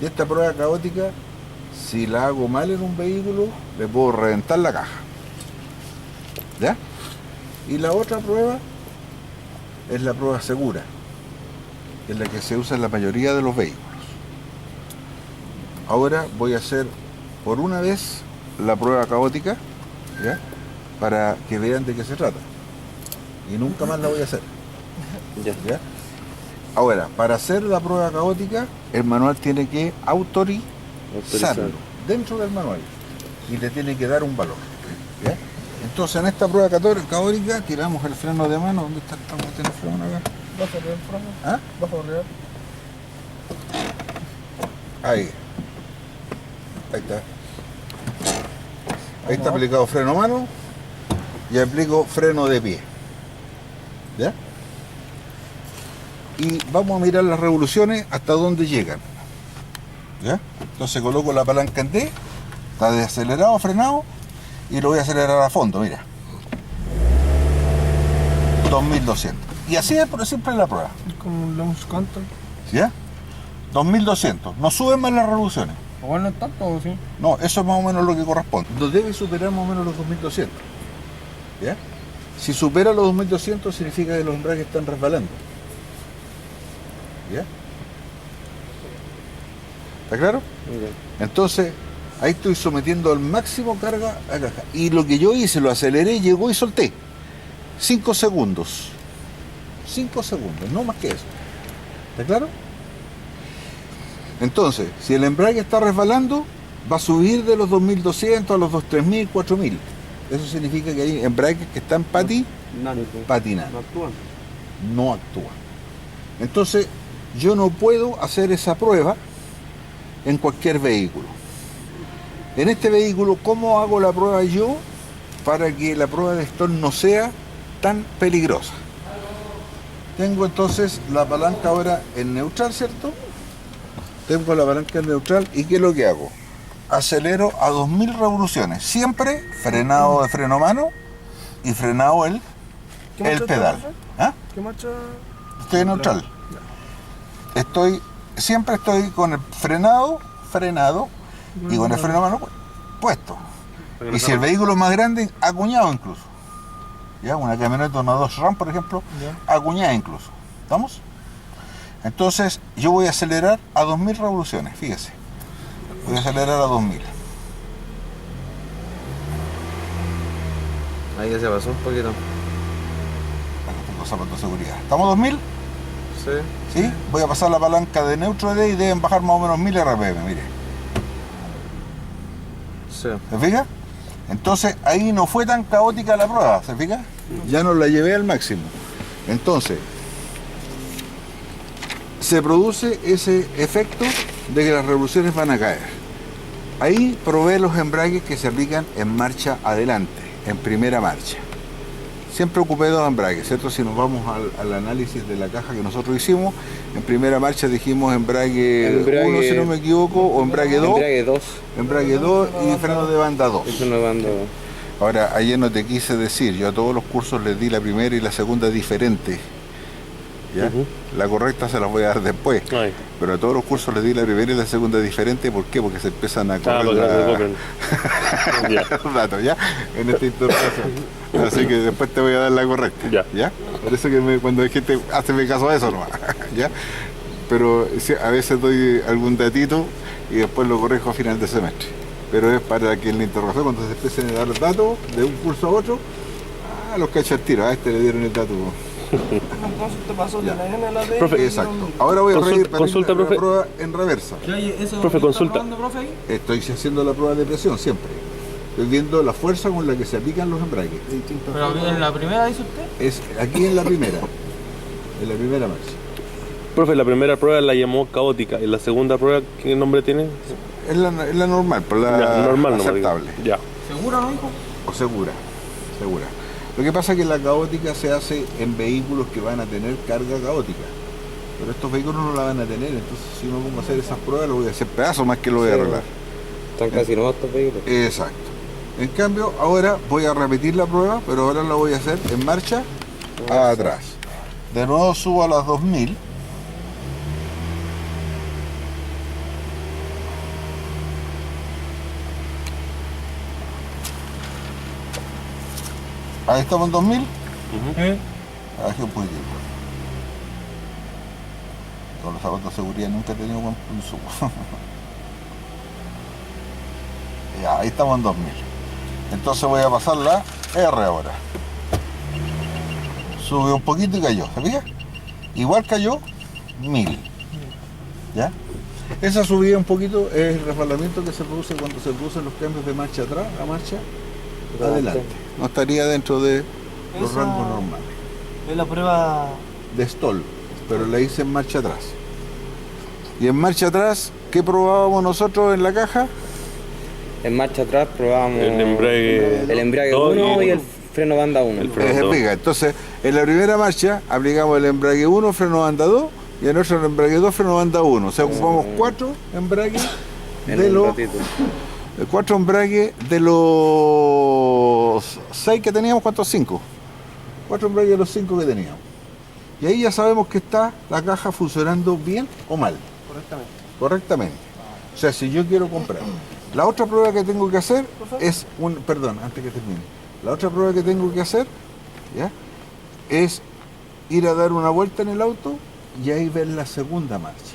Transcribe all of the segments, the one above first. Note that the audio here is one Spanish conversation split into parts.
Y esta prueba caótica, si la hago mal en un vehículo, le puedo reventar la caja. ¿Ya? Y la otra prueba es la prueba segura, que es la que se usa en la mayoría de los vehículos. Ahora voy a hacer por una vez la prueba caótica, ¿ya? Para que vean de qué se trata. Y nunca más la voy a hacer. ¿Ya? Ahora, para hacer la prueba caótica, el manual tiene que autorizarlo dentro del manual y le tiene que dar un valor. ¿Ya? Entonces, en esta prueba caótica, tiramos el freno de mano. ¿Dónde está el freno acá? Bajo arriba el freno. ¿Ah? Bajo arriba. Ahí. Ahí está. Ahí está aplicado freno mano y aplico freno de pie. ¿Ya? Y vamos a mirar las revoluciones hasta dónde llegan. ¿Ya? Entonces coloco la palanca en D, está desacelerado, frenado, y lo voy a acelerar a fondo, mira. 2200. Y así es por siempre en la prueba. Como un launch control. ¿Ya? 2200. No suben más las revoluciones. Igual no es tanto, ¿o sí? No, eso es más o menos lo que corresponde. No debe superar más o menos los 2200. ¿Ya? Si supera los 2200 significa que los embragues están resbalando. ¿Ya? ¿Está claro? Okay. Entonces, ahí estoy sometiendo al máximo carga a caja. Y lo que yo hice, lo aceleré, llegó y solté. 5 segundos. 5 segundos, no más que eso. ¿Está claro? Entonces, si el embrague está resbalando, va a subir de los 2200 a los 3000, 4000. Eso significa que hay embragues que están patinando. No actúan. No actúan. Entonces, yo no puedo hacer esa prueba en cualquier vehículo. En este vehículo, ¿cómo hago la prueba yo para que la prueba de stall no sea tan peligrosa? Tengo entonces la palanca ahora en neutral, ¿cierto? Tengo la palanca en neutral y ¿qué es lo que hago? Acelero a 2000 revoluciones, siempre frenado de freno mano y frenado el pedal. ¿Ah? ¿Qué marcha? Estoy en neutral. Siempre estoy con el frenado y con el freno mano puesto. Y si el vehículo es más grande, acuñado incluso. ¿Ya? Una camioneta, una Dodge Ram, por ejemplo, acuñada incluso. ¿Estamos? Entonces, yo voy a acelerar a 2000 revoluciones, fíjese. Voy a acelerar a 2000. Ahí ya se pasó un poquito. Tengo zapatos de seguridad. ¿Estamos a 2000? Sí. ¿Sí? Voy a pasar la palanca de neutro D y deben bajar más o menos 1000 RPM, mire. Sí. ¿Se fija? Entonces, ahí no fue tan caótica la prueba, ¿se fija? Ya no la llevé al máximo. Entonces, se produce ese efecto de que las revoluciones van a caer. Ahí probé los embragues que se aplican en marcha adelante, en primera marcha. Siempre ocupé 2 embragues, ¿cierto? Si nos vamos al análisis de la caja que nosotros hicimos, en primera marcha dijimos embrague 1, si no me equivoco, o embrague 2. Embrague 2. Embrague 2 y freno de banda 2. Eso no banda. Ahora, ayer no te quise decir, yo a todos los cursos les di la primera y la segunda diferente. ¿Ya? La correcta se las voy a dar después. Ay. Pero a todos los cursos les di la primera y la segunda diferente. ¿Por qué? Porque se empiezan a correr los datos, ¿ya? En esta interpretación. Así que después te voy a dar la correcta. ¿Ya? Por eso que cuando hay gente, hazme caso a eso nomás. ¿Ya? Pero sí, a veces doy algún datito y después lo corrijo a final de semestre. Pero es para que en la interrogación, cuando se empiecen a dar datos de un curso a otro, los cachas tiro. A este le dieron el dato. Entonces te pasó de la N a la D. Profe, exacto. Ahora voy a consulta, la profe. prueba en reversa. Profe, consulta. Profe? Estoy haciendo la prueba de presión siempre. Estoy viendo la fuerza con la que se aplican los embragues. Pero en la primera dice usted. Es aquí en la primera marcha. Profe, la primera prueba la llamó caótica. ¿Y la segunda prueba qué nombre tiene? Es la normal, pero la normal, aceptable. No, ya. ¿Segura, no, hijo? O segura. Lo que pasa es que la caótica se hace en vehículos que van a tener carga caótica. Pero estos vehículos no la van a tener, entonces si me pongo a hacer esas pruebas lo voy a hacer pedazos más que lo voy a arreglar. Están casi nuevos estos vehículos. Exacto. En cambio, ahora voy a repetir la prueba, pero ahora la voy a hacer en marcha atrás. De nuevo subo a las 2000. Ahí estamos en 2000. Ujú. Bajé un poquitito. Con los zapatos de seguridad nunca he tenido buen pulso. Ya, ahí estamos en 2000. Entonces voy a pasar la R ahora. Sube un poquito y cayó, ¿se fija? Igual cayó 1000. ¿Ya? Esa subida un poquito es el resbalamiento que se produce cuando se producen los cambios de marcha atrás a marcha adelante. No estaría dentro de los Esa- rangos normales. Es la prueba. De stall, pero la hice en marcha atrás. Y en marcha atrás, ¿qué probábamos nosotros en la caja? En marcha atrás probábamos El embrague. el embrague dos 1 y uno. el freno banda 1. El freno. Explica. Entonces, en la primera marcha aplicamos el embrague 1, freno banda 2, y en otro el embrague 2, freno banda 1. O sea, ocupamos 4 embragues de los 4 embragues de los 6 que teníamos. ¿Cuántos? 5. 4 embragues de los 5 que teníamos. Y ahí ya sabemos que está la caja funcionando bien o mal. Correctamente. Correctamente. O sea, si yo quiero comprar. La otra prueba que tengo que hacer es un. Perdón, antes que termine. La otra prueba que tengo que hacer, ¿ya? Es ir a dar una vuelta en el auto y ahí ver la segunda marcha.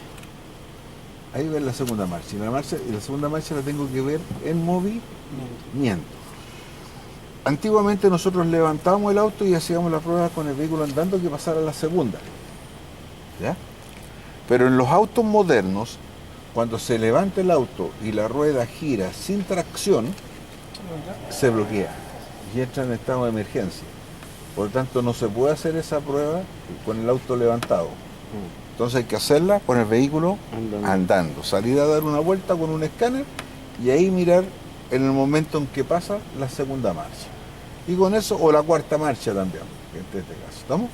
Ahí ver la segunda marcha. Y la segunda marcha la tengo que ver en movimiento. Antiguamente nosotros levantábamos el auto y hacíamos la prueba con el vehículo andando que pasara a la segunda. ¿Ya? Pero en los autos modernos, cuando se levanta el auto y la rueda gira sin tracción, se bloquea y entra en estado de emergencia. Por lo tanto, no se puede hacer esa prueba con el auto levantado. Entonces hay que hacerla con el vehículo andando. Salir a dar una vuelta con un escáner y ahí mirar en el momento en que pasa la segunda marcha. Y con eso, o la cuarta marcha también, en este caso. ¿Estamos?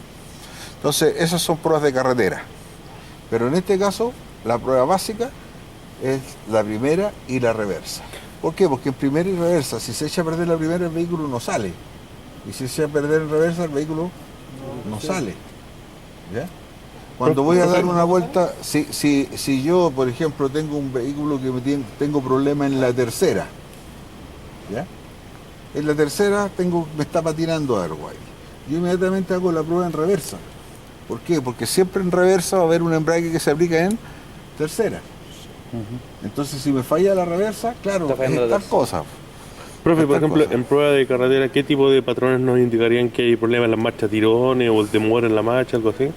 Entonces, esas son pruebas de carretera. Pero en este caso, la prueba básica es la primera y la reversa. ¿Por qué? Porque en primera y reversa, si se echa a perder la primera, el vehículo no sale. Y si se echa a perder en reversa, el vehículo no sale. ¿Ya? Cuando voy a dar una vuelta, si yo, por ejemplo, tengo un vehículo que tengo problema en la tercera, ¿ya? En la tercera me está patinando algo ahí. Yo inmediatamente hago la prueba en reversa. ¿Por qué? Porque siempre en reversa va a haber un embrague que se aplica en tercera. Entonces, si me falla la reversa, claro, Está fallando es la tal cosa. Profe, por Estas ejemplo, cosas. en prueba de carretera, ¿qué tipo de patrones nos indicarían que hay problemas en las marchas tirones o el demora en la marcha, algo así?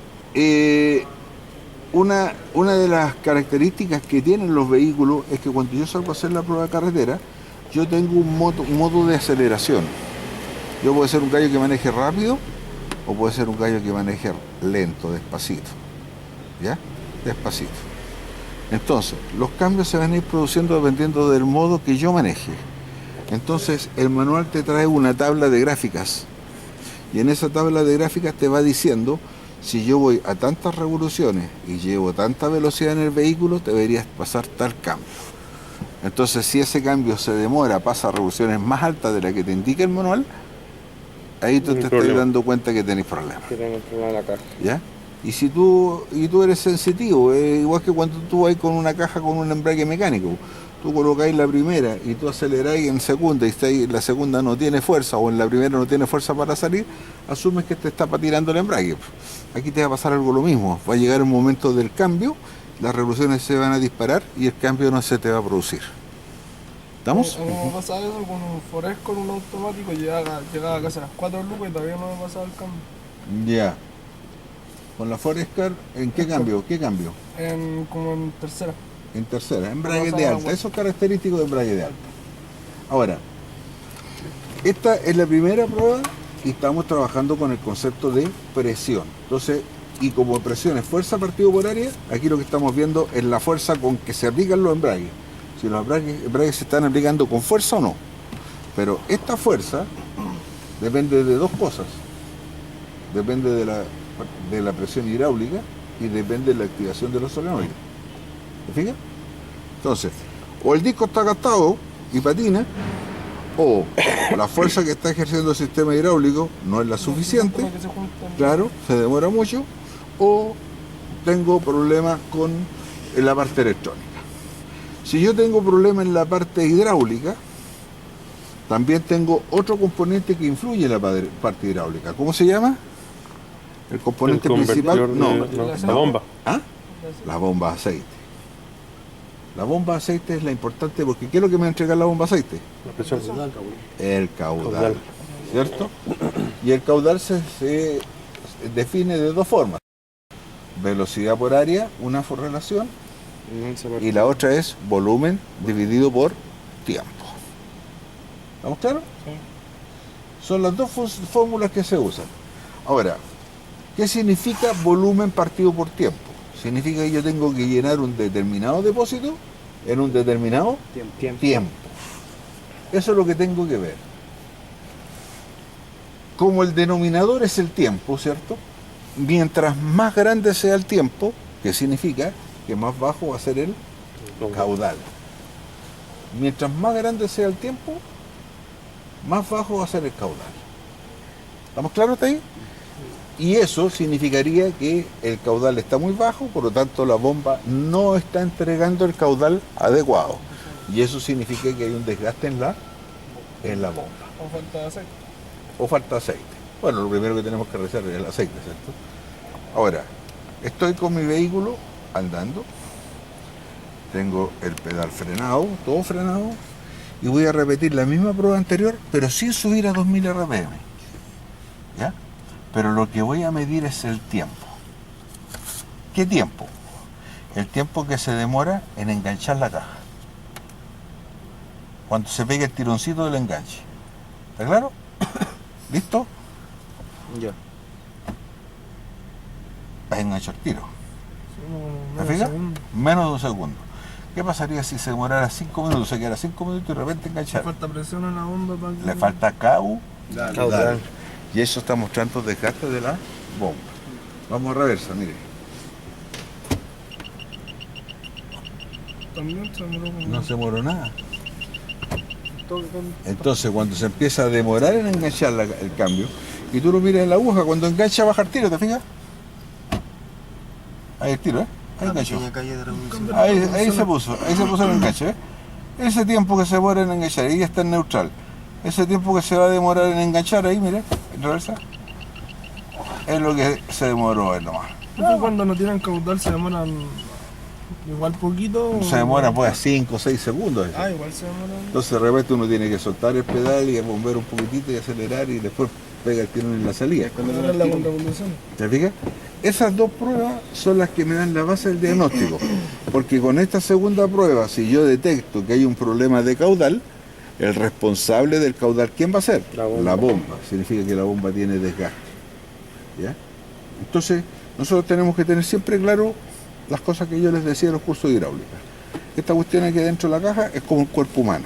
Una de las características que tienen los vehículos es que cuando yo salgo a hacer la prueba de carretera, yo tengo un modo de aceleración. Yo puedo ser un gallo que maneje rápido o puede ser un gallo que maneje lento, despacito. ¿Ya? Despacito. Entonces, los cambios se van a ir produciendo dependiendo del modo que yo maneje. Entonces, el manual te trae una tabla de gráficas. Y en esa tabla de gráficas te va diciendo, si yo voy a tantas revoluciones y llevo tanta velocidad en el vehículo, deberías pasar tal cambio. Entonces, si ese cambio se demora, pasa a revoluciones más altas de las que te indica el manual, ahí tú te estás dando cuenta que tenés problemas. Que tengo el problema de la caja. ¿Ya? Y si tú eres sensitivo, igual que cuando tú vas con una caja con un embrague mecánico, tú colocáis la primera y tú aceleráis en segunda y la segunda no tiene fuerza o en la primera no tiene fuerza para salir, asumes que te está patinando el embrague. Aquí te va a pasar algo lo mismo, va a llegar un momento del cambio, las revoluciones se van a disparar y el cambio no se te va a producir. ¿Estamos? A mí me pasaba eso con un Forest, con un automático, llegaba casi a las 4 lucas y todavía no me pasaba el cambio. Ya. Con la Forescar, ¿en qué cambio? ¿Qué cambio? Como en tercera. En tercera, embrague Pasaba de la alta. vuelta. Eso es característico de embrague de alta. Ahora, esta es la primera prueba y estamos trabajando con el concepto de presión. Entonces, y como presión es fuerza partido por área, aquí lo que estamos viendo es la fuerza con que se aplican los embragues. Si los embragues se están aplicando con fuerza o no. Pero esta fuerza depende de dos cosas. Depende de la presión hidráulica y depende de la activación de los solenoides. ¿Te fijas? Entonces, o el disco está gastado y patina, o la fuerza que está ejerciendo el sistema hidráulico no es la suficiente, Que se juntan. claro, se demora mucho, o tengo problemas con la parte electrónica. Si yo tengo problemas en la parte hidráulica, también tengo otro componente que influye en la parte hidráulica. ¿Cómo se llama? El componente principal. convertidor No, la bomba. ¿Ah? La bomba de aceite. La bomba de aceite es la importante porque ¿qué es lo que me va a entregar la bomba de aceite? La presión. El caudal, Caudal. ¿cierto? Y el caudal se define de dos formas. Velocidad por área, una relación, y la otra es volumen dividido por tiempo. ¿Estamos claros? Son las dos fórmulas que se usan. Ahora, ¿qué significa volumen partido por tiempo? Significa que yo tengo que llenar un determinado depósito en un determinado tiempo. Eso es lo que tengo que ver. Como el denominador es el tiempo, ¿cierto? Mientras más grande sea el tiempo, ¿qué significa? Que más bajo va a ser el caudal. Mientras más grande sea el tiempo, más bajo va a ser el caudal. ¿Estamos claros hasta ahí? Y eso significaría que el caudal está muy bajo, por lo tanto la bomba no está entregando el caudal adecuado. Y eso significa que hay un desgaste en la bomba. O falta de aceite. O falta aceite. Bueno, lo primero que tenemos que revisar es el aceite, ¿cierto? Ahora, estoy con mi vehículo andando, tengo el pedal frenado, todo frenado, y voy a repetir la misma prueba anterior, pero sin subir a 2000 RPM. ¿Ya? Pero lo que voy a medir es el tiempo. ¿Qué tiempo? El tiempo que se demora en enganchar la caja. Cuando se pega el tironcito del enganche. ¿Está claro? ¿Listo? Ya. Vas a enganchar tiro. ¿Te Menos fijas? segundo. Menos de un segundo. ¿Qué pasaría si se demorara 5 minutos? Se quedara 5 minutos y de repente enganchar. Falta presión en la bomba para que... Le falta caudal. Caudal. Y eso está mostrando desgaste de la bomba. Vamos a reversa, mire. También se demoró como... No se demoró nada. toque con- Entonces, cuando se empieza a demorar en enganchar el cambio, y tú lo miras en la aguja, cuando engancha baja el tiro, ¿te fijas? Ahí el tiro, ¿eh? Ahí enganchó. Ahí se puso el enganche, ¿eh? Ese tiempo que se demora en enganchar, ahí ya está en neutral. Ese tiempo que se va a demorar en enganchar, ahí, mire, en reversa, es lo que se demoró él nomás. Porque cuando no tienen caudal se demoran igual poquito. Se demora pues a 5 o 6 segundos. Ah, igual se demoran. Entonces de repente uno tiene que soltar el pedal y bombear un poquitito y acelerar y después pega el tiro en la salida. Cuando la contrapunción. ¿Te fijas? Esas dos pruebas son las que me dan la base del diagnóstico. Porque con esta segunda prueba, si yo detecto que hay un problema de caudal, el responsable del caudal, ¿quién va a ser? La bomba. La bomba. Significa que la bomba tiene desgaste. ¿Ya? Entonces, nosotros tenemos que tener siempre claro las cosas que yo les decía en los cursos de hidráulica. Esta cuestión aquí dentro de la caja es como el cuerpo humano.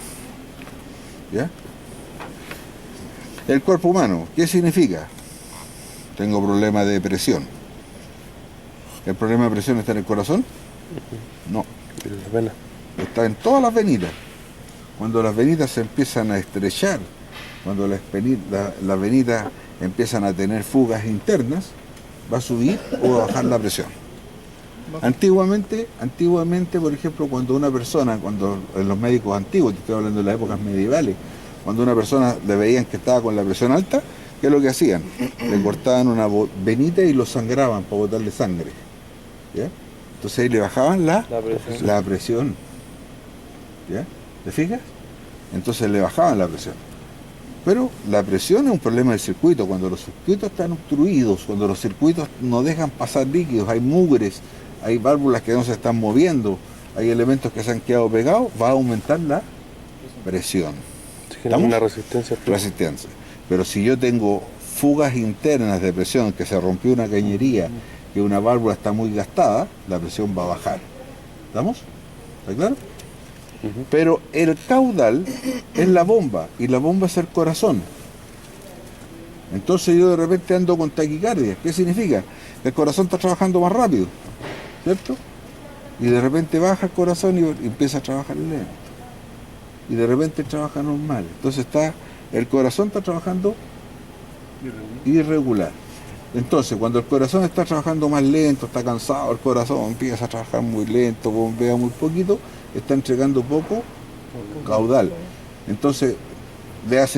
¿Ya? El cuerpo humano, ¿qué significa? Tengo problema de presión. ¿El problema de presión está en el corazón? No, La pena. está en todas las venitas. Cuando las venitas se empiezan a estrechar, cuando las venitas empiezan a tener fugas internas, va a subir o a bajar la presión. Antiguamente, por ejemplo, cuando una persona, en los médicos antiguos, te estoy hablando de las épocas medievales, cuando una persona le veían que estaba con la presión alta, ¿qué es lo que hacían? Le cortaban una venita y lo sangraban para botarle sangre. ¿Ya? Entonces ahí le bajaban la presión. ¿Ya? ¿Te fijas? Entonces le bajaban la presión. Pero la presión es un problema del circuito. Cuando los circuitos están obstruidos, cuando los circuitos no dejan pasar líquidos, hay mugres, hay válvulas que no se están moviendo, hay elementos que se han quedado pegados, va a aumentar la presión. Se genera ¿Estamos? una resistencia. Resistencia. Pero si yo tengo fugas internas de presión, que se rompió una cañería, que una válvula está muy gastada, la presión va a bajar. ¿Estamos? ¿Está claro? Pero el caudal es la bomba, y la bomba es el corazón. Entonces yo de repente ando con taquicardia. ¿Qué significa? Que el corazón está trabajando más rápido, ¿cierto? Y de repente baja el corazón y empieza a trabajar lento. Y de repente trabaja normal. Entonces el corazón está trabajando irregular. Entonces, cuando el corazón está trabajando más lento, está cansado, el corazón empieza a trabajar muy lento, bombea muy poquito, está entregando poco caudal. Entonces,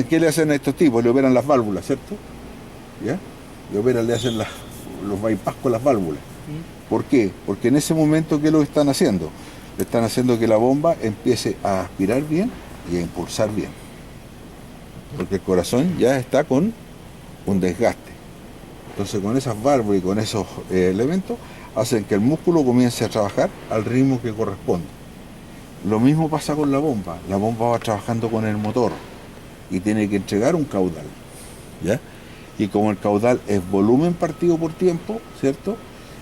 ¿qué le hacen a estos tipos? Le operan las válvulas, ¿cierto? ¿Ya? Le hacen los bypass con las válvulas. ¿Por qué? Porque en ese momento, ¿qué es lo que están haciendo? Le están haciendo que la bomba empiece a aspirar bien y a impulsar bien. Porque el corazón ya está con un desgaste. Entonces, con esas válvulas y con esos elementos, hacen que el músculo comience a trabajar al ritmo que corresponde. Lo mismo pasa con la bomba. La bomba va trabajando con el motor y tiene que entregar un caudal, ¿ya? Y como el caudal es volumen partido por tiempo, ¿cierto?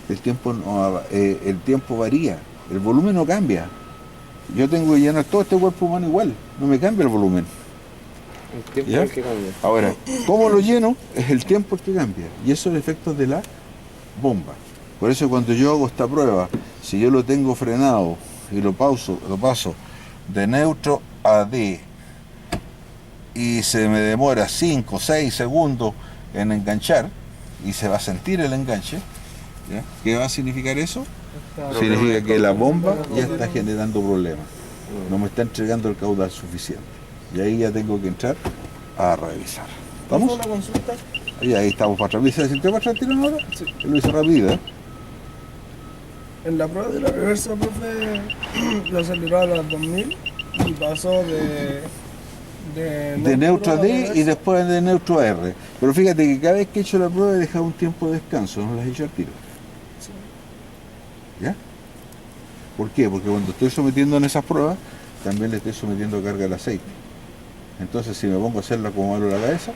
El tiempo varía, el volumen no cambia. Yo tengo que llenar todo este cuerpo humano igual, no me cambia el volumen. El tiempo ¿Ya? es el que cambia. Ahora, ¿cómo lo lleno? Es el tiempo el que cambia. Y eso es el efecto de la bomba. Por eso cuando yo hago esta prueba, si yo lo tengo frenado y lo paso de neutro a D y se me demora 5 o 6 segundos en enganchar y se va a sentir el enganche, ¿ya? ¿Qué va a significar eso? Significa que la bomba ya está generando problemas, no me está entregando el caudal suficiente y ahí ya tengo que entrar a revisar. ¿Vamos? ¿Una consulta? Y ahí estamos para atrás. ¿Se sintió para atrás el tirón ahora? Sí. Lo hice rápido, ¿eh? En la prueba de la reversa, profe, lo aceleró a las 2000 y pasó De neutro a D y reversa. después de neutro a R. Pero fíjate que cada vez que he hecho la prueba he dejado un tiempo de descanso, no las he hecho al tiro. ¿Ya? ¿Por qué? Porque cuando estoy sometiendo en esas pruebas, también le estoy sometiendo carga al aceite. Entonces, si me pongo a hacerla como malo la cabeza,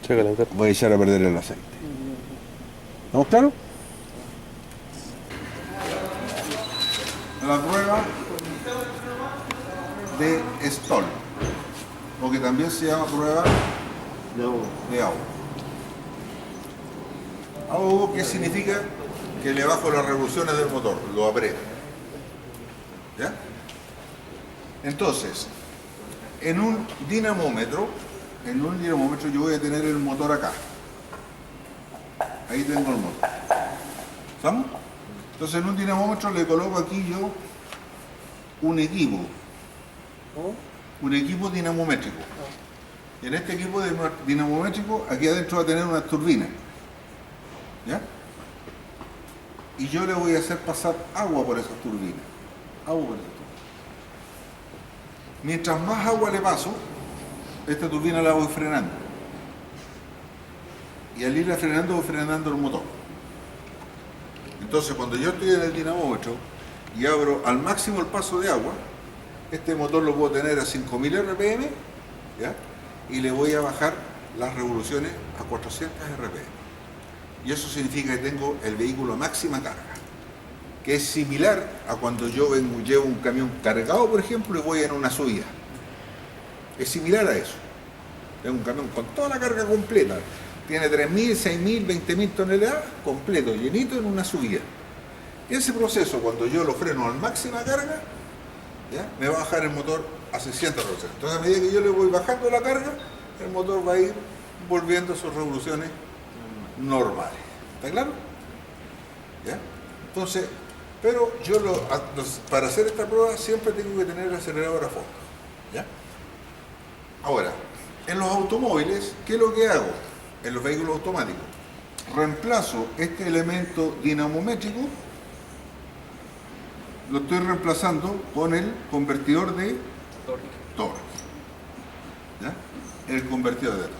Se calentar. voy a echar a perder el aceite. ¿Estamos claros? La prueba de Stoll, o que también se llama prueba de Auger. Auger, ¿qué significa? Que le bajo las revoluciones del motor, lo aprieto. ¿Ya? Entonces, en un dinamómetro yo voy a tener el motor acá. Ahí tengo el motor. ¿Estamos? Entonces en un dinamómetro le coloco aquí yo un equipo dinamométrico. Y en este equipo dinamométrico, aquí adentro va a tener una turbina. ¿Ya? Y yo le voy a hacer pasar agua por esas turbinas. Mientras más agua le paso, esta turbina la voy frenando. Y al irla frenando, voy frenando el motor. Entonces, cuando yo estoy en el dinamómetro y abro al máximo el paso de agua, este motor lo puedo tener a 5000 RPM, ¿ya? Y le voy a bajar las revoluciones a 400 RPM. Y eso significa que tengo el vehículo a máxima carga, que es similar a cuando yo llevo un camión cargado, por ejemplo, y voy en una subida. Es similar a eso. Tengo un camión con toda la carga completa. Tiene 3.000, 6.000, 20.000 toneladas, completo, llenito en una subida. Ese proceso, cuando yo lo freno a máxima carga, ¿ya? Me va a bajar el motor a 60 revoluciones. Entonces, a medida que yo le voy bajando la carga, el motor va a ir volviendo a sus revoluciones normales. ¿Está claro? ¿Ya? Entonces, pero yo para hacer esta prueba siempre tengo que tener el acelerador a fondo. ¿Ya? Ahora, en los automóviles, ¿qué es lo que hago? En los vehículos automáticos, reemplazo este elemento dinamométrico, lo estoy reemplazando con el convertidor de torque. ¿Ya? El convertidor de torque.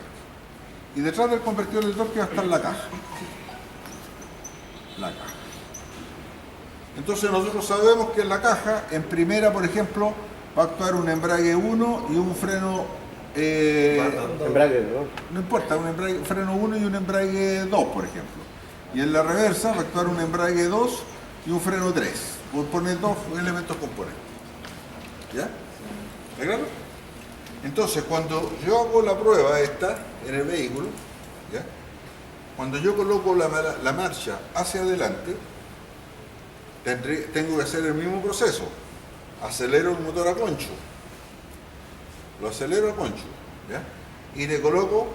Y detrás del convertidor de torque va a estar la caja. Entonces nosotros sabemos que en la caja, en primera, por ejemplo, va a actuar un embrague 1 y un freno... Embrague, ¿no? No importa, un freno 1 y un embrague 2, por ejemplo. Y en la reversa va a actuar un embrague 2 y un freno 3. Por poner dos elementos componentes. ¿Ya? ¿Está claro? Entonces, cuando yo hago la prueba esta en el vehículo, ¿ya? Cuando yo coloco la marcha hacia adelante, tengo que hacer el mismo proceso. Acelero el motor a concho. Lo acelero a concho, ¿ya? Y le coloco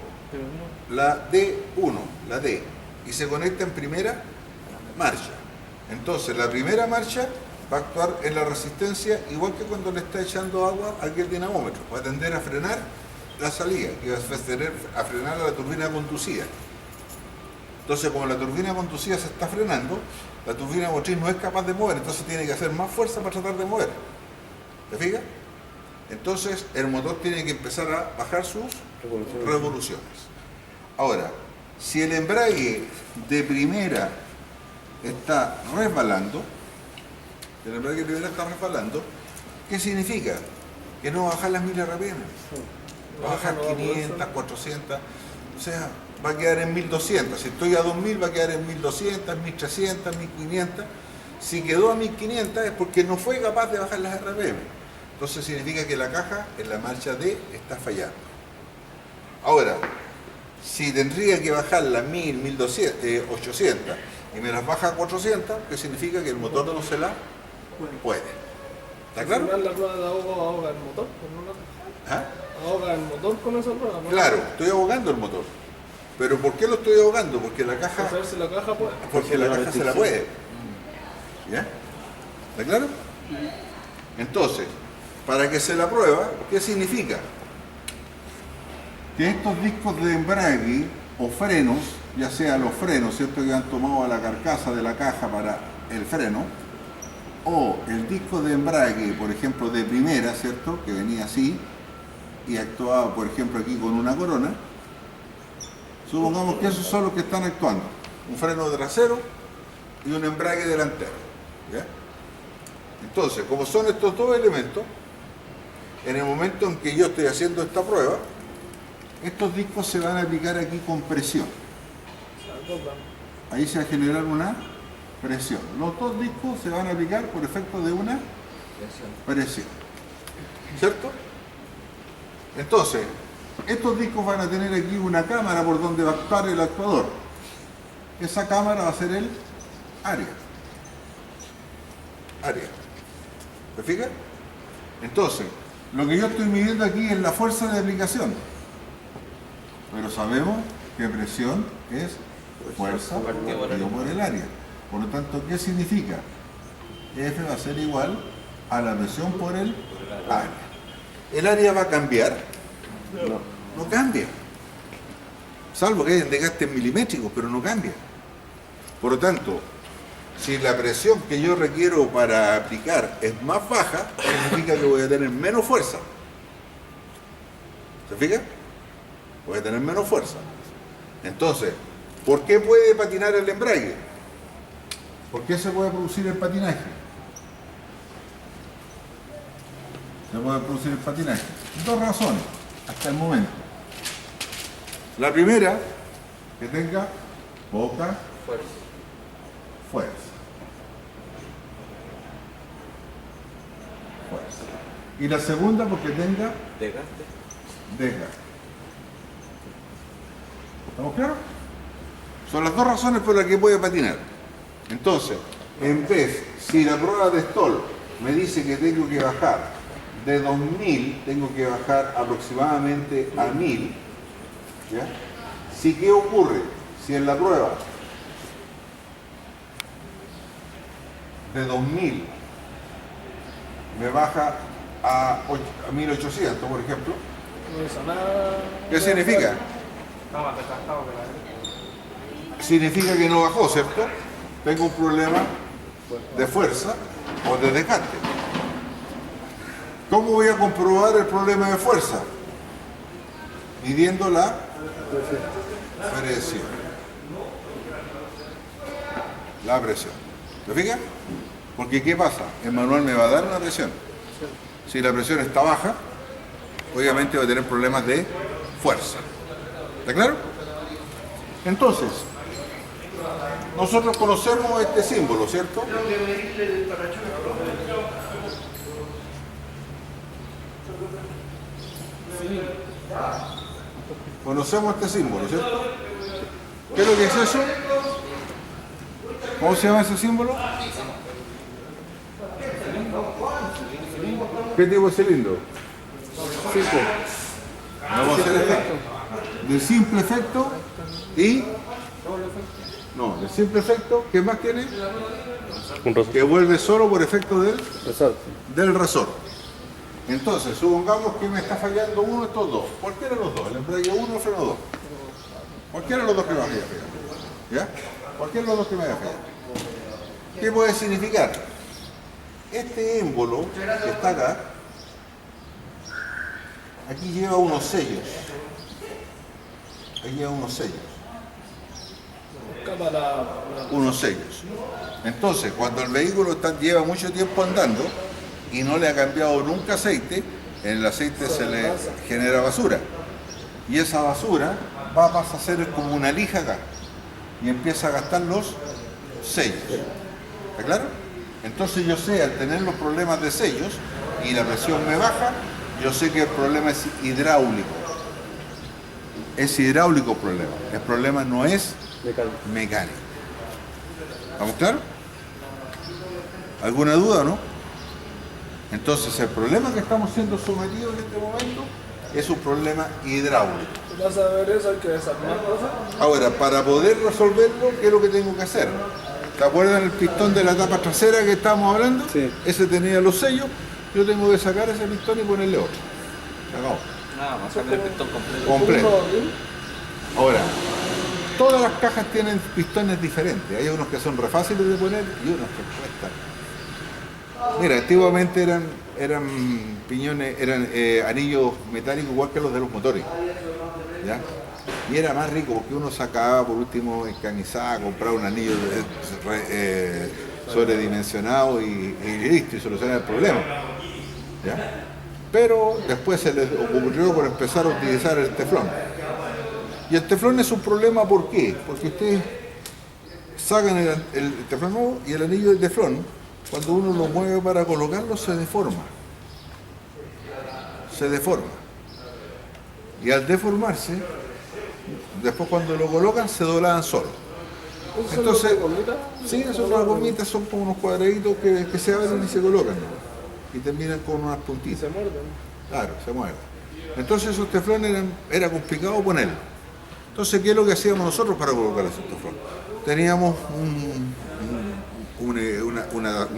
la D1, la D, y se conecta en primera marcha. Entonces, la primera marcha va a actuar en la resistencia igual que cuando le está echando agua a aquel dinamómetro. Va a tender a frenar la salida y va a frenar a la turbina conducida. Entonces, como la turbina conducida se está frenando, la turbina motriz no es capaz de mover, entonces tiene que hacer más fuerza para tratar de mover. ¿Te fijas? Entonces, el motor tiene que empezar a bajar sus revoluciones. Ahora, si el embrague de primera está resbalando, ¿qué significa? Que no va a bajar las 1000 RPM. Va a bajar 500, 400, o sea, va a quedar en 1200. Si estoy a 2000 va a quedar en 1200, 1300, 1500. Si quedó a 1500 es porque no fue capaz de bajar las RPM. Entonces significa que la caja en la marcha D está fallando. Ahora, si tendría que bajarla a 1000, 1200, 800 y me las baja a 400, ¿qué significa? Que el motor no se la puede. ¿Está claro? Al final la rueda de ahoga el motor, pues no la caja. ¿Ah? Ahoga el motor con esa rueda. ¿no? Claro, estoy ahogando el motor. ¿Pero por qué lo estoy ahogando? Porque la caja... A ver si la caja puede. Porque la caja se la puede. ¿Ya? ¿Está claro? Entonces, para que se la prueba, ¿qué significa? Que estos discos de embrague o frenos, ya sea los frenos, ¿cierto?, que han tomado a la carcasa de la caja para el freno, o el disco de embrague, por ejemplo, de primera, ¿cierto?, que venía así y actuaba, por ejemplo, aquí con una corona, supongamos que esos son los que están actuando. Un freno trasero y un embrague delantero. ¿Ya? Entonces, como son estos dos elementos, en el momento en que yo estoy haciendo esta prueba, estos discos se van a aplicar aquí con presión. Ahí se va a generar una presión. Los dos discos se van a aplicar por efecto de una presión. ¿Cierto? Entonces, estos discos van a tener aquí una cámara por donde va a actuar el actuador. Esa cámara va a ser el área. ¿Te fijas? Entonces, lo que yo estoy midiendo aquí es la fuerza de aplicación. Pero sabemos que presión es fuerza partido por el área. Por lo tanto, ¿qué significa? F va a ser igual a la presión por el área. ¿El área va a cambiar? No cambia. Salvo que hayan desgastes milimétricos, pero no cambia. Por lo tanto, si la presión que yo requiero para aplicar es más baja, significa que voy a tener menos fuerza. ¿Se fija? Voy a tener menos fuerza. Entonces, ¿por qué puede patinar el embrague? ¿Por qué se puede producir el patinaje? Se puede producir el patinaje. Dos razones, hasta el momento. La primera, que tenga poca fuerza. Y la segunda, porque tenga desgaste. ¿Estamos claros? Son las dos razones por las que puede patinar. Entonces, en vez, si la prueba de Stoll me dice que tengo que bajar de 2000, tengo que bajar aproximadamente a 1000, ¿ya? Si, ¿qué ocurre? Si en la prueba de 2000 me baja a 1800, por ejemplo, No hizo nada. ¿qué significa? Estaba desgastado que la Significa que no bajó, ¿cierto? Tengo un problema de fuerza o de desgaste. ¿Cómo voy a comprobar el problema de fuerza? Midiendo la presión. La presión. ¿Te fijas? Porque ¿qué pasa? El manual me va a dar una presión. Si la presión está baja, obviamente va a tener problemas de fuerza. ¿Está claro? Entonces, nosotros conocemos este símbolo, ¿cierto? Conocemos este símbolo, ¿cierto? ¿Qué es lo que es eso? ¿Cómo se llama ese símbolo? ¿Qué tipo de cilindro? Vamos a hacer efecto. De simple efecto y... No, de simple efecto, ¿qué más tiene? Un resorte. que vuelve solo por efecto Resorte. del resorte. Entonces, supongamos que me está fallando uno de estos dos, cualquiera de los dos, el embrague 1 o el freno 2. Cualquiera de los dos que me vaya a fallar. ¿Ya? Cualquiera de los dos que me vaya a fallar. ¿Qué puede significar? Este émbolo que está acá, aquí lleva unos sellos. Aquí lleva unos sellos. Escapa la... Unos sellos. Entonces, cuando el vehículo lleva mucho tiempo andando y no le ha cambiado nunca aceite, en el aceite se le genera basura. Y esa basura pasa a ser como una lija acá y empieza a gastar los sellos. ¿Está claro? Entonces yo sé, al tener los problemas de sellos y la presión me baja, yo sé que el problema es hidráulico. Es hidráulico el problema. El problema no es mecánico. ¿Estamos claros? ¿Alguna duda o no? Entonces el problema que estamos siendo sometidos en este momento es un problema hidráulico. ¿Vas a ver eso? Hay que desarmar cosas. Ahora, para poder resolverlo, ¿qué es lo que tengo que hacer? ¿Te acuerdan el pistón de la tapa trasera que estábamos hablando? Sí. Ese tenía los sellos, yo tengo que sacar ese pistón y ponerle otro. Se acabó. Nada más, sacar el pistón completo. Completo. Ahora, todas las cajas tienen pistones diferentes. Hay unos que son re fáciles de poner y unos que cuestan. Mira, antiguamente eran piñones, eran anillos metálicos igual que los de los motores. ¿Ya? Y era más rico porque uno sacaba, por último, escamizaba, compraba un anillo sobredimensionado y listo, y solucionaba el problema. ¿Ya? Pero después se les ocurrió por empezar a utilizar el teflón. Y el teflón es un problema, ¿por qué? Porque ustedes sacan el teflón nuevo y el anillo de teflón, cuando uno lo mueve para colocarlo, se deforma. Se deforma. Y al deformarse, después cuando lo colocan, se doblaban solos. Entonces, sí, esos gomitas son como unos cuadraditos que se abren y se colocan, ¿no? Y terminan con unas puntitas. Se muerden. Claro, se mueven. Entonces esos teflones era complicado ponerlos. Entonces, ¿qué es lo que hacíamos nosotros para colocar esos teflones? Teníamos un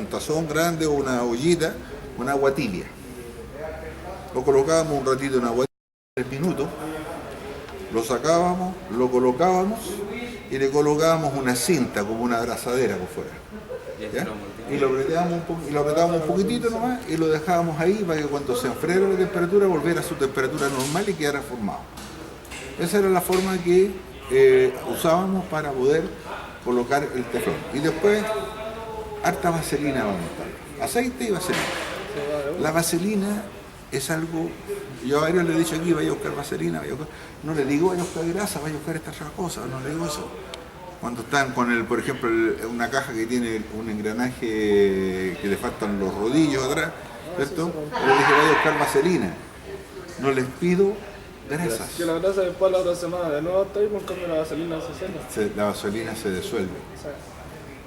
tazón grande o una ollita, una agua tibia. Lo colocábamos un ratito en agua tibia, 3 minutos, lo sacábamos, lo colocábamos y le colocábamos una cinta como una abrazadera por fuera. ¿Ya? Y lo apretábamos un poquitito nomás y lo dejábamos ahí para que cuando se enfriara la temperatura volviera a su temperatura normal y quedara formado. Esa era la forma que usábamos para poder colocar el teflón. Y después, harta vaselina vamos a montar. Aceite y vaselina. La vaselina es algo, yo a varios le he dicho aquí, vaya a buscar vaselina, no le digo vaya a buscar grasa, vaya a buscar esta otra cosa, no le digo eso. Cuando están con por ejemplo, una caja que tiene un engranaje que le faltan los rodillos atrás, ¿cierto? Yo le dije vaya a buscar vaselina. No les pido grasas. Que la grasa después la otra semana de nuevo está ahí, por cambio la vaselina se seca. La vaselina se disuelve.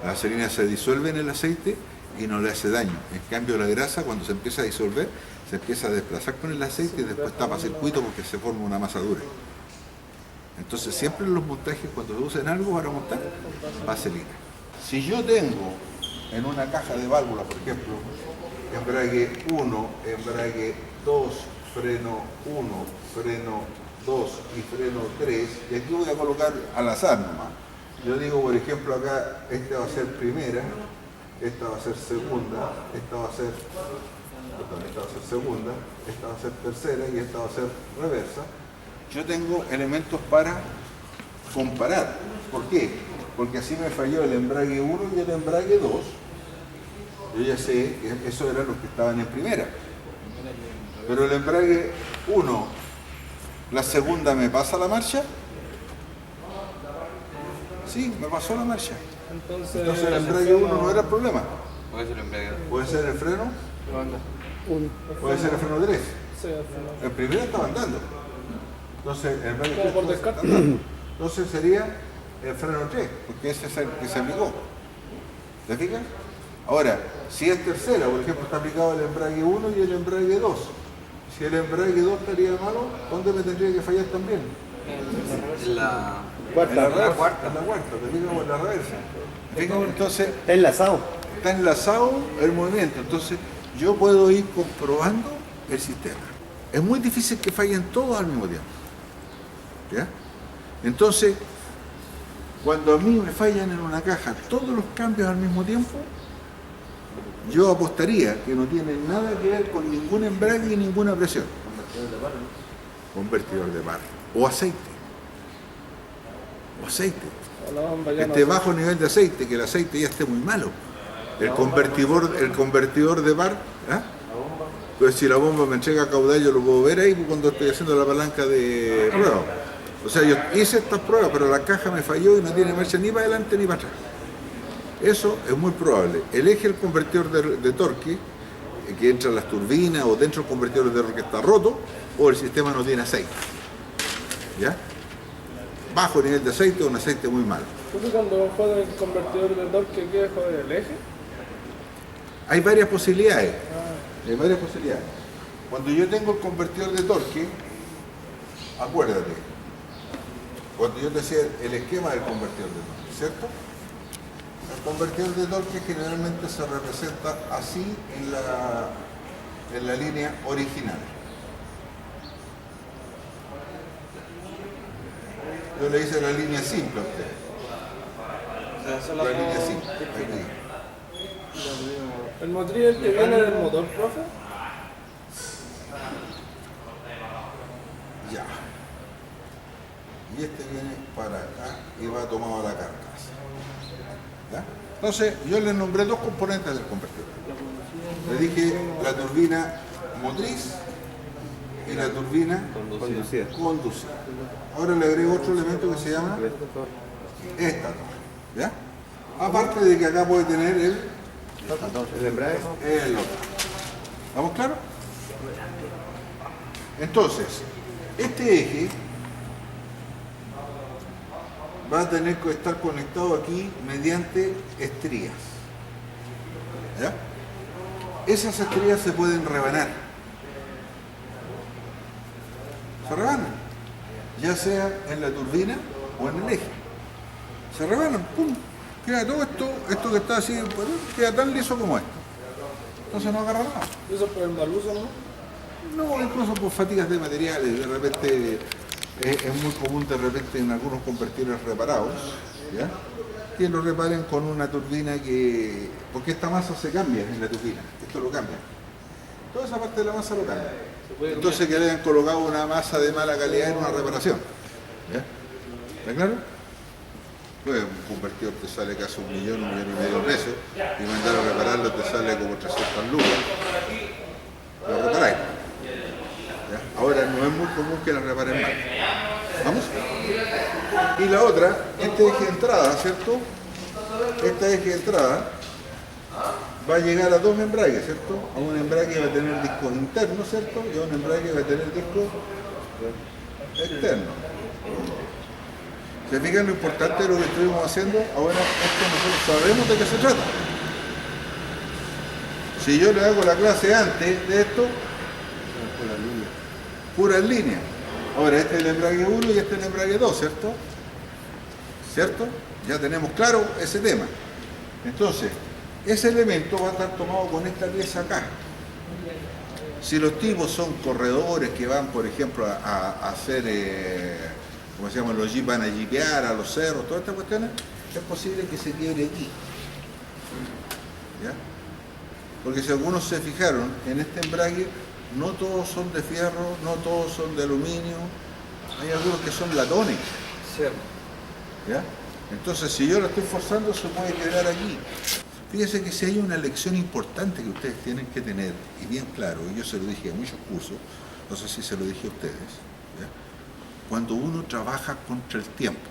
La vaselina se disuelve en el aceite y no le hace daño. En cambio la grasa cuando se empieza a disolver, se empieza a desplazar con el aceite y después tapa circuito porque se forma una masa dura. Entonces siempre en los montajes cuando usen algo para montar, vaselina. Si yo tengo en una caja de válvulas, por ejemplo, embrague 1, embrague 2, freno 1, freno 2 y freno 3, y aquí voy a colocar al azar nomás. Yo digo, por ejemplo, acá esta va a ser primera, esta va a ser segunda, esta va a ser segunda, esta va a ser tercera y esta va a ser reversa. Yo tengo elementos para comparar. ¿Por qué? Porque así me falló el embrague 1 y el embrague 2. Yo ya sé que esos eran los que estaban en primera. Pero el embrague 1, la segunda me pasa la marcha. Sí, me pasó la marcha. Entonces el embrague 1 no era el problema. Puede ser el embrague. Puede ser el freno. Puede ser el freno 3. Sí, al final. El primero estaba andando. Entonces el embrague Como 3 por puede descarte. estar andando. Entonces sería el freno 3, porque ese es el que se aplicó. ¿Te fijas? Ahora, si es tercera, por ejemplo, está aplicado el embrague 1 y el embrague 2. Si el embrague 2 estaría malo, ¿dónde me tendría que fallar también? Cuarta. En la cuarta, te fijas en la reversa. Fíjate, entonces Está enlazado. está enlazado el movimiento, entonces yo puedo ir comprobando el sistema. Es muy difícil que fallen todos al mismo tiempo. ¿Ya? Entonces, cuando a mí me fallan en una caja todos los cambios al mismo tiempo, yo apostaría que no tiene nada que ver con ningún embrague y ninguna presión. Convertidor de par. O aceite. O aceite. La bomba Que ya no esté sé. bajo nivel de aceite, que el aceite ya esté muy malo. El convertidor de par, ¿ah? Pues si la bomba me entrega caudal, yo lo puedo ver ahí cuando estoy haciendo la palanca de prueba. O sea, yo hice estas pruebas, pero la caja me falló y no tiene marcha ni para adelante ni para atrás. Eso es muy probable. El eje del convertidor de torque, que entra en las turbinas o dentro del convertidor de torque está roto, o el sistema no tiene aceite. ¿Ya? Bajo nivel de aceite o un aceite muy malo. Entonces cuando jode el convertidor de torque, ¿qué jode el eje? Hay varias posibilidades. Hay varias posibilidades. Cuando yo tengo el convertidor de torque, acuérdate, cuando yo te decía el esquema del convertidor de torque, ¿cierto? El convertidor de torque generalmente se representa así en la línea original. Yo le hice la línea simple a usted. La línea simple. Aquí. ¿El motriz es el que viene del motor, profe? Ya. Y este viene para acá y va tomado a la carcasa. ¿Ya? Entonces, yo le nombré dos componentes del convertidor. Le dije la turbina motriz y la turbina Conducida. conducida. Ahora le agrego otro elemento que se llama estator. ¿Ya? Aparte de que acá puede tener el embrague. otro. ¿Estamos claros? Entonces, este eje va a tener que estar conectado aquí mediante estrías. ¿Ya? Esas estrías se pueden rebanar. Se rebanan. Ya sea en la turbina o en el eje. Se rebanan, ¡pum! Queda todo esto que está así, queda tan liso como esto. Entonces no agarra nada. Eso es por el mal uso, ¿no? No, incluso por fatigas de materiales, de repente es muy común de repente en algunos convertidores reparados, ¿ya? Que lo reparen con una turbina que... porque esta masa se cambia en la turbina, esto lo cambia. Toda esa parte de la masa lo cambia. Entonces que le hayan colocado una masa de mala calidad en una reparación. ¿Ya? ¿Está claro? Pues un convertidor te sale casi 1 millón, 1,5 millones de pesos y mandar a repararlo te sale como 300 lucas. Lo reparáis. ¿Ya? Ahora no es muy común que la reparen mal. ¿Vamos? Y la otra, este eje de entrada, ¿cierto? Este eje de entrada va a llegar a 2 embragues, ¿cierto? A un embrague va a tener discos internos, ¿cierto? Y a un embrague va a tener discos externos. ¿Se fijan lo importante de lo que estuvimos haciendo? Ahora esto nosotros sabemos de qué se trata. Si yo le hago la clase antes de esto, puras líneas. Ahora este es el embrague 1 y este es el embrague 2, ¿cierto? ¿Cierto? Ya tenemos claro ese tema. Entonces, ese elemento va a estar tomado con esta pieza acá. Si los tipos son corredores que van, por ejemplo, a hacer, ¿cómo se llama? Los jeeps van a jeepear a los cerros, todas estas cuestiones, es posible que se quiebre aquí. ¿Ya? Porque si algunos se fijaron, en este embrague no todos son de fierro, no todos son de aluminio, hay algunos que son latones. ¿Ya? Entonces, si yo lo estoy forzando, se puede quedar aquí. Fíjense que si hay una lección importante que ustedes tienen que tener, y bien claro, y yo se lo dije en muchos cursos, no sé si se lo dije a ustedes, ¿ya? Cuando uno trabaja contra el tiempo,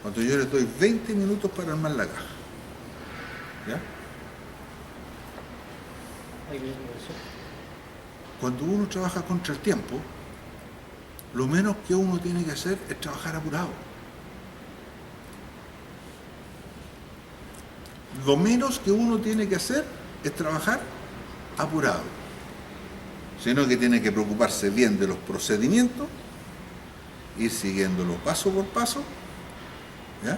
cuando yo les doy 20 minutos para armar la caja, ¿ya? Cuando uno trabaja contra el tiempo, lo menos que uno tiene que hacer es trabajar apurado. Lo menos que uno tiene que hacer es trabajar apurado, sino que tiene que preocuparse bien de los procedimientos ir siguiéndolo paso por paso, ¿ya?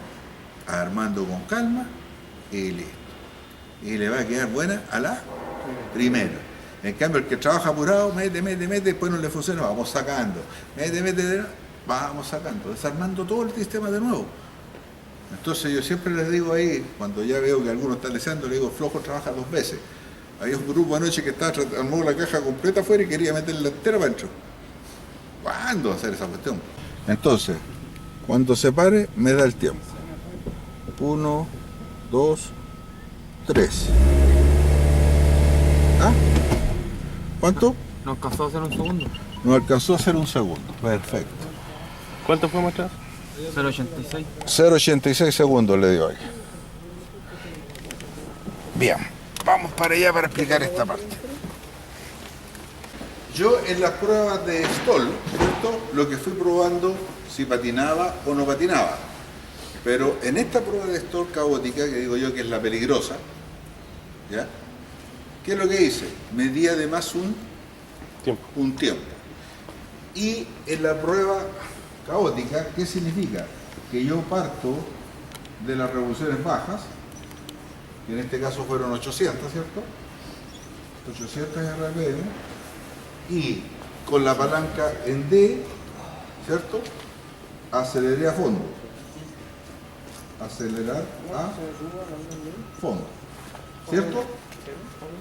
Armando con calma y listo. Y le va a quedar buena a la primera. En cambio, el que trabaja apurado, mete, después no le funciona, vamos sacando. Mete, vamos sacando, desarmando todo el sistema de nuevo. Entonces yo siempre les digo ahí, cuando ya veo que alguno está leseando, le digo, flojo trabaja 2 veces. Había un grupo anoche que estaba armó la caja completa afuera y quería meterla entera para adentro. ¿Cuándo hacer esa cuestión? Entonces, cuando se pare, me da el tiempo. 1, 2, 3. ¿Ah? ¿Cuánto? No alcanzó a hacer un segundo. Nos alcanzó a hacer un segundo. Perfecto. ¿Cuánto fue, maestro? 0.86. 0,86 segundos le dio ahí. Bien, vamos para allá para explicar esta parte. Yo en las pruebas de Stoll, ¿cierto? Lo que fui probando si patinaba o no patinaba. Pero en esta prueba de Stoll caótica, que digo yo que es la peligrosa, ¿ya? ¿Qué es lo que hice? Medí además un tiempo. Y en la prueba caótica, ¿qué significa? Que yo parto de las revoluciones bajas, que en este caso fueron 800, ¿cierto? 800 RPM, y con la palanca en D, ¿cierto? Aceleré a fondo. Acelerar a fondo, ¿cierto?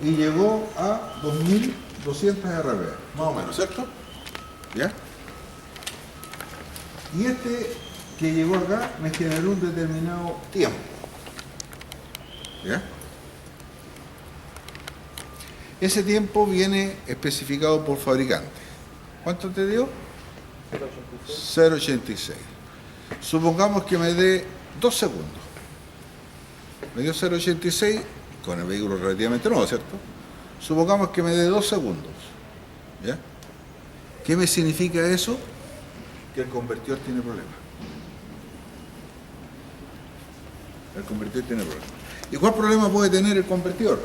Y llegó a 2200 RPM, más o menos, ¿cierto? ¿Ya? Y este que llegó acá me generó un determinado tiempo. ¿Ya? Ese tiempo viene especificado por fabricante. ¿Cuánto te dio? 0,86. Supongamos que me dé 2 segundos. Me dio 0,86 con el vehículo relativamente nuevo, ¿cierto? Supongamos que me dé 2 segundos. ¿Ya? ¿Qué me significa eso? Que el convertidor tiene problemas. El convertidor tiene problemas. ¿Y cuál problema puede tener el convertidor?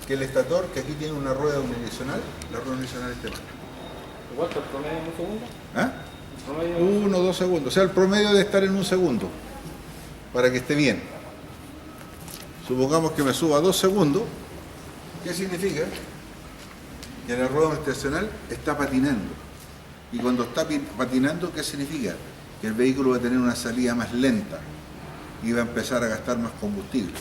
Que el estator, que aquí tiene una rueda unidireccional, la rueda unidireccional esté mala. ¿Cuánto el promedio en un segundo? ¿Ah? ¿El promedio? 1 o 2 segundos. O sea, el promedio debe estar en 1 segundo para que esté bien. Supongamos que me suba 2 segundos. ¿Qué significa? Que la rueda unidireccional está patinando. Y cuando está patinando, ¿qué significa? Que el vehículo va a tener una salida más lenta y va a empezar a gastar más combustible.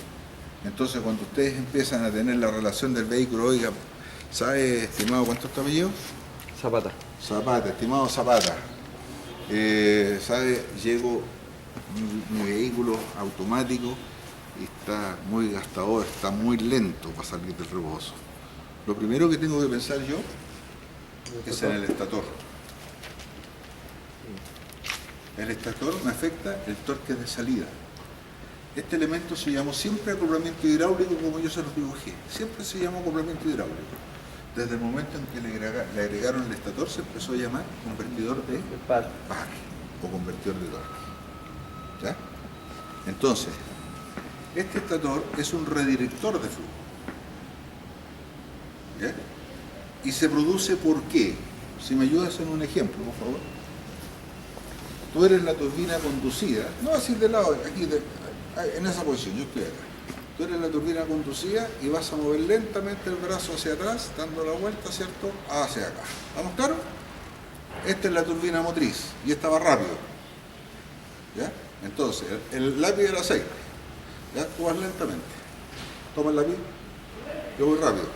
Entonces, cuando ustedes empiezan a tener la relación del vehículo, oiga, ¿sabe, estimado, cuánto está apellido? Zapata. Zapata, estimado Zapata. ¿Sabe? Llego mi vehículo automático y está muy gastador, está muy lento para salir del rebozo. Lo primero que tengo que pensar yo es en el estator. El estator me afecta el torque de salida. Este elemento se llamó siempre acoplamiento hidráulico, como yo se los dibujé. Siempre se llamó acoplamiento hidráulico. Desde el momento en que le agregaron el estator, se empezó a llamar convertidor de par o convertidor de torque. ¿Ya? Entonces, este estator es un redirector de flujo. ¿Ya? Y se produce ¿por qué? Si me ayudas en un ejemplo, por favor. Tú eres la turbina conducida, no así de lado, aquí, en esa posición, yo estoy acá. Tú eres la turbina conducida y vas a mover lentamente el brazo hacia atrás, dando la vuelta, ¿cierto?, hacia acá. ¿Vamos claro? Esta es la turbina motriz y esta va rápido. ¿Ya? Entonces, el lápiz del aceite, ¿ya? Tú vas lentamente. Toma el lápiz, yo voy rápido.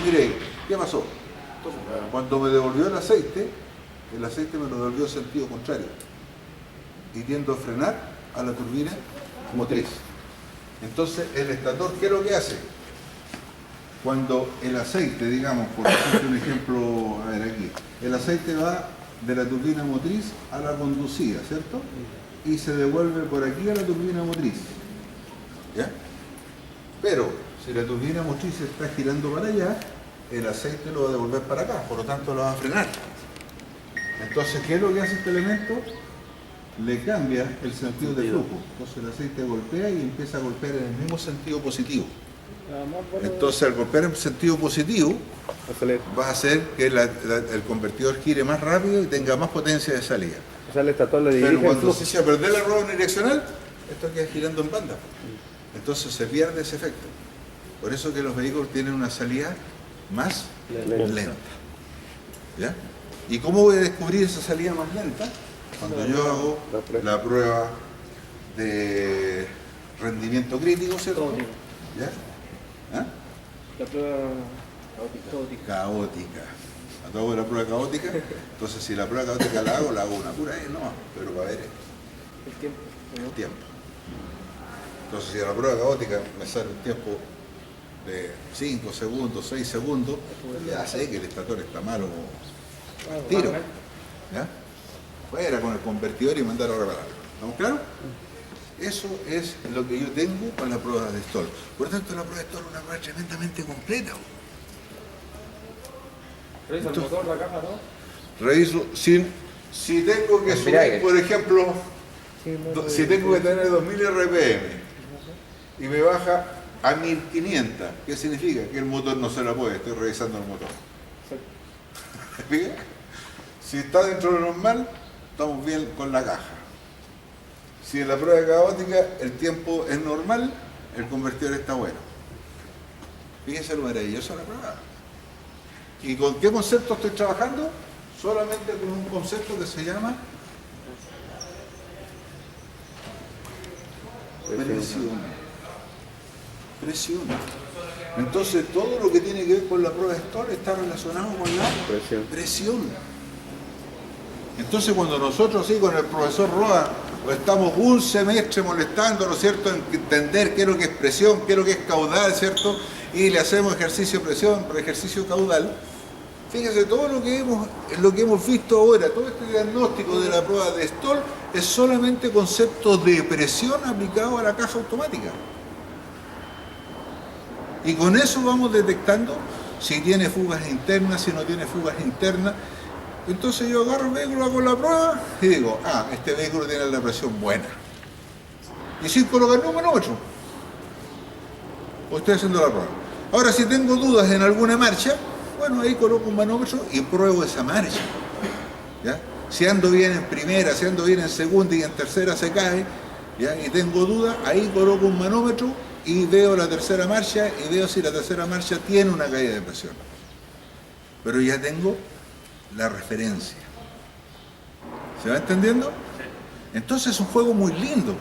Mire, ¿qué pasó? Cuando me devolvió el aceite me lo devolvió en sentido contrario y tiendo a frenar a la turbina motriz. Entonces el estator, ¿qué es lo que hace? Cuando el aceite, digamos, por ejemplo, un ejemplo, a ver aquí, el aceite va de la turbina motriz a la conducida, ¿cierto? Y se devuelve por aquí a la turbina motriz. ¿Ya? Pero si la turbina motriz está girando para allá, el aceite lo va a devolver para acá, por lo tanto lo va a frenar. Entonces, ¿qué es lo que hace este elemento? Le cambia el sentido de flujo. Entonces el aceite golpea y empieza a golpear en el mismo sentido positivo. Entonces, al golpear en sentido positivo, Acelera. va a hacer que el convertidor gire más rápido y tenga más potencia de salida. O sea, el estator le dirige Pero el cuando flujo. se echa a perder la rueda unidireccional, esto queda girando en banda. Entonces se pierde ese efecto. Por eso que los vehículos tienen una salida más lenta. ¿Ya? ¿Y cómo voy a descubrir esa salida más lenta? Cuando yo hago la prueba de rendimiento crítico, ¿cierto? ¿Ya? ¿Ah? La prueba Caótica. Hago la prueba caótica, entonces si la prueba caótica la hago una pura vez nomás, pero para ver el tiempo. Entonces si a la prueba caótica me sale un tiempo de 5 segundos, 6 segundos, ya sé que el estator está malo al tiro. ¿Ya? Fuera con el convertidor y mandar a repararlo. ¿Estamos claros? Eso es lo que yo tengo con la prueba de Stoll. Por lo tanto, la prueba de Stoll es una prueba tremendamente completa. Revisa el motor, la caja, ¿no? Reviso, si tengo que subir, por ejemplo, si tengo que tener 2000 RPM y me baja a 1500, ¿qué significa? Que el motor no se la puede, estoy revisando el motor. ¿Bien? Si está dentro de lo normal, estamos bien con la caja. Si en la prueba caótica el tiempo es normal, el convertidor está bueno. Fíjense lo maravilloso de la prueba. ¿Y con qué concepto estoy trabajando? Solamente con un concepto que se llama presión. Presión. Entonces todo lo que tiene que ver con la prueba de Stoll está relacionado con la presión. Entonces cuando nosotros sí con el profesor Roa estamos un semestre molestando, ¿no es cierto?, en entender qué es lo que es presión, qué es lo que es caudal, ¿cierto?, y le hacemos ejercicio de presión, ejercicio caudal. Fíjense, todo lo que hemos visto ahora, todo este diagnóstico de la prueba de Stoll es solamente concepto de presión aplicado a la caja automática. Y con eso vamos detectando si tiene fugas internas, si no tiene fugas internas. Entonces yo agarro el vehículo, hago la prueba y digo, este vehículo tiene la presión buena. Y sin colocar un manómetro. Estoy haciendo la prueba. Ahora, si tengo dudas en alguna marcha, bueno, ahí coloco un manómetro y pruebo esa marcha. ¿Ya? Si ando bien en primera, si ando bien en segunda y en tercera se cae, ¿ya?, y tengo dudas, ahí coloco un manómetro y veo la tercera marcha y veo si la tercera marcha tiene una caída de presión. Pero ya tengo la referencia. ¿Se va entendiendo? Entonces es un juego muy lindo.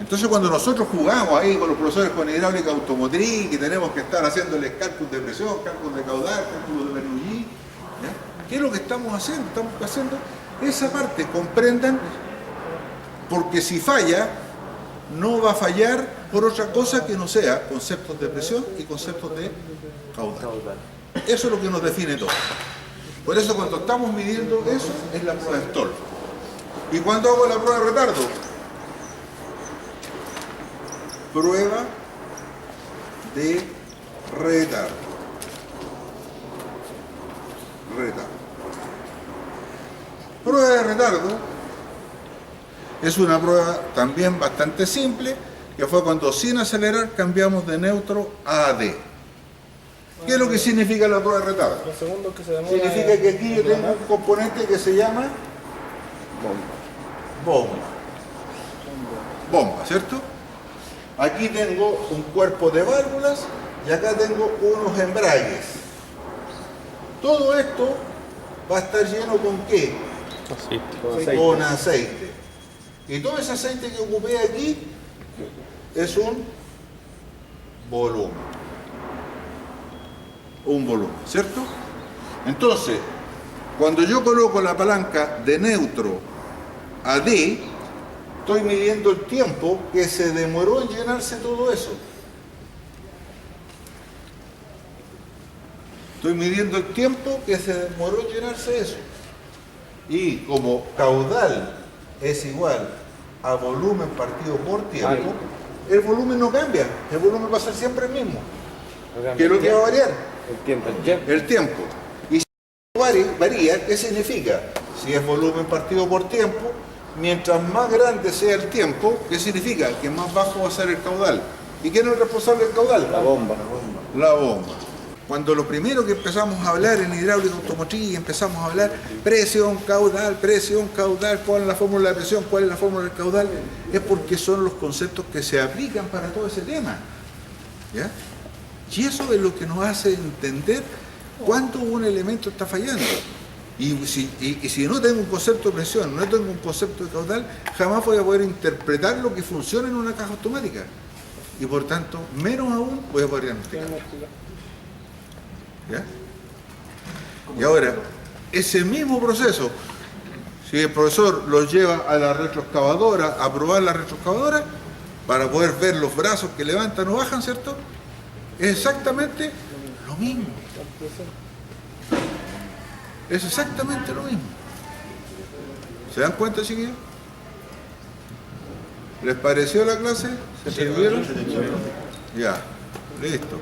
Entonces cuando nosotros jugamos ahí con los profesores con hidráulica automotriz y tenemos que estar haciéndoles cálculos de presión, cálculos de caudal, cálculos de Bernoulli, ¿qué es lo que estamos haciendo? Estamos haciendo esa parte, comprendan, porque si falla, no va a fallar por otra cosa que no sea conceptos de presión y conceptos de caudal. Eso es lo que nos define todo. Por eso cuando estamos midiendo eso es la prueba de Stoll. ¿Y cuando hago la prueba de retardo? Prueba de retardo. Prueba de retardo es una prueba también bastante simple, que fue cuando sin acelerar cambiamos de neutro a AD. ¿Qué es lo que significa la prueba de retardo? Los segundos que se demora. Significa que aquí yo tengo un componente que se llama bomba, ¿cierto? Aquí tengo un cuerpo de válvulas y acá tengo unos embragues. Todo esto va a estar lleno ¿con qué? Con aceite. Y todo ese aceite que ocupé aquí es un volumen, ¿cierto? Entonces, cuando yo coloco la palanca de neutro a D, estoy midiendo el tiempo que se demoró en llenarse todo eso. Estoy midiendo el tiempo que se demoró en llenarse eso. Y como caudal es igual a volumen partido por tiempo, el volumen no cambia, el volumen va a ser siempre el mismo. ¿Qué es lo que va a variar? El tiempo. Y si varía, ¿qué significa? Si es volumen partido por tiempo, mientras más grande sea el tiempo, ¿qué significa? Que más bajo va a ser el caudal. ¿Y quién es el responsable del caudal? La bomba. La bomba. Cuando lo primero que empezamos a hablar en hidráulica automotriz, empezamos a hablar presión, caudal, cuál es la fórmula de presión, cuál es la fórmula del caudal, es porque son los conceptos que se aplican para todo ese tema. ¿Ya? Y eso es lo que nos hace entender cuándo un elemento está fallando. Y si no tengo un concepto de presión, no tengo un concepto de caudal, jamás voy a poder interpretar lo que funciona en una caja automática. Y por tanto, menos aún voy a poder diagnosticar. ¿Ya? Y ahora, ese mismo proceso, si el profesor lo lleva a la retroexcavadora, a probar la retroexcavadora, para poder ver los brazos que levantan o bajan, ¿cierto? Es exactamente lo mismo. Es exactamente lo mismo. ¿Se dan cuenta, chiquillos? ¿Les pareció la clase? ¿Se entendieron? Ya, listo.